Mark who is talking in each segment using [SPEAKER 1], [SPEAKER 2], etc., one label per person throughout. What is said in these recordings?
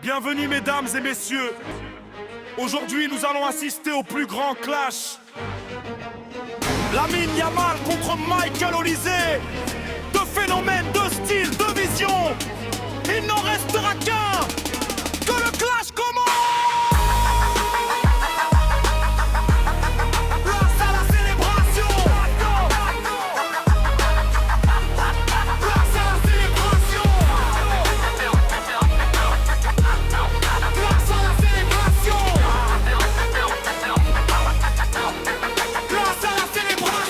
[SPEAKER 1] Bienvenue mesdames et messieurs. Aujourd'hui nous allons assister au plus grand clash. Lamine Yamal contre Michael Olise. Deux phénomènes, deux styles, deux visions. Il n'en restera qu'un. Que le clash commence.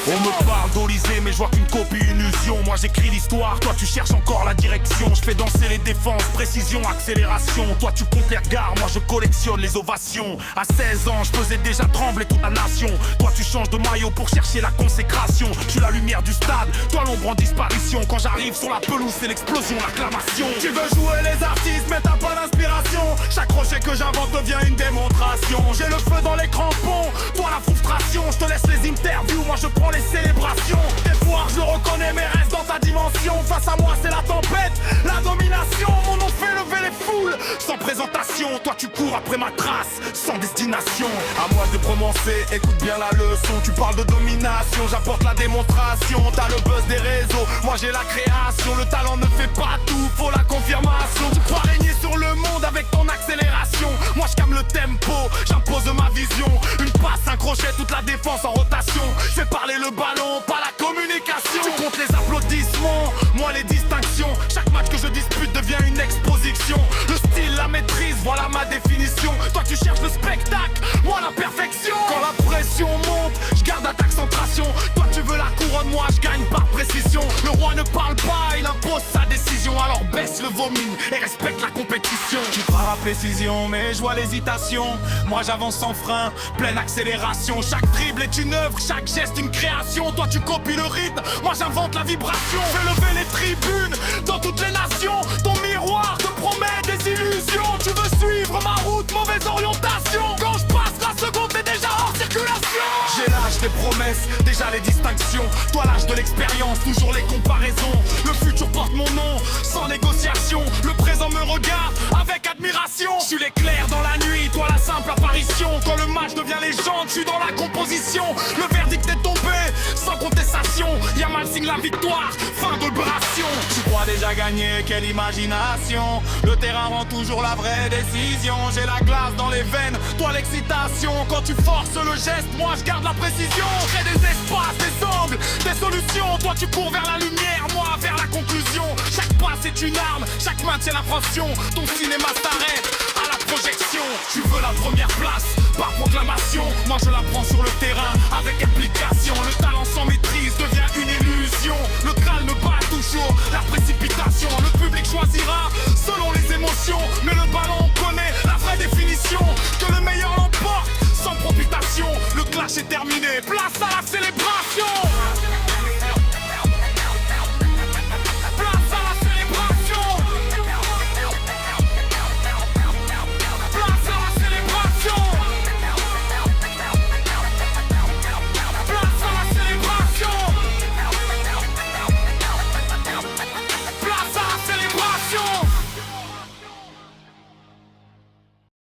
[SPEAKER 1] On me parle d'Olise mais je vois qu'une copie illusion. Moi j'écris l'histoire, toi tu cherches encore la direction. Je fais danser les défenses, précision, accélération. Toi tu comptes les regards, moi je collectionne les ovations. À 16 ans je faisais déjà trembler toute la nation. Toi tu changes de maillot pour chercher la consécration. Je suis la lumière du stade, toi l'ombre en disparition. Quand j'arrive sur la pelouse c'est l'explosion, l'acclamation. Tu veux jouer les artistes mais t'as pas d'inspiration. Chaque crochet que j'invente devient une démonstration. J'ai le feu dans les crampons, toi la frustration. Je te laisse les interviews, moi je prends les célébrations. Tes pouvoirs je le reconnais mais reste dans ta dimension. Face à moi c'est la tempête, la domination. Mon nom fait lever les foules, sans présentation. Toi tu cours après ma trace, sans destination. À moi de prononcer, écoute bien la leçon. Tu parles de domination, j'apporte la démonstration. T'as le buzz des réseaux, moi j'ai la création. Le talent ne fait pas tout, faut la confirmation. Tu crois régner sur le monde avec ton accélération. Moi je calme le tempo, j'impose ma vision. Une passe, un crochet, toute la défense en rotation. Je fais parler le ballon, pas la communication. Tu comptes les applaudissements, moi les distinctions. Chaque match que je dispute devient une exposition. Le style, la maîtrise, voilà ma définition. Toi tu cherches le spectacle, moi la perfection. Quand la pression monte, je garde la concentration. Toi tu veux la couronne, moi je gagne par précision. Le roi ne parle pas, il impose sa décision. Alors baisse le vomi et respecte la compétition. Tu crois à précision mais je vois l'hésitation. Moi j'avance sans frein, pleine accélération. Chaque dribble est une œuvre, chaque geste une création. Toi tu copies le rythme, moi j'invente la vibration. Fais lever les tribunes dans toutes les nations. Ton miroir te promet des illusions. Tu veux suivre ma route, mauvaise orientation. Quand je passe la seconde t'es déjà hors circulation. J'ai l'âge des promesses, déjà les distinctions. Toi l'âge de l'expérience, toujours les comparaisons. Le futur porte mon nom, sans négociation. Le présent me regarde avec admiration. Je suis l'éclair dans la nuit, toi la simple apparition. Quand le match devient légende, je suis dans la composition. Le verdict est tombé, sans contestation. Yamal signe la victoire, fin d'opération. Tu crois déjà gagner, quelle imagination. Le terrain rend toujours la vraie décision. J'ai la glace dans les veines, toi l'excitation. Quand tu forces le geste, moi je garde la précision. Je crée des espaces, des angles, des solutions. Toi tu cours vers la lumière, moi vers la conclusion. Chaque passe est une arme, chaque main tient la pression. Ton cinéma s'arrête à la projection. Tu veux la première place, par proclamation. Moi je la prends sur le terrain, avec application. Le talent sans maîtrise devient une illusion. Le calme bat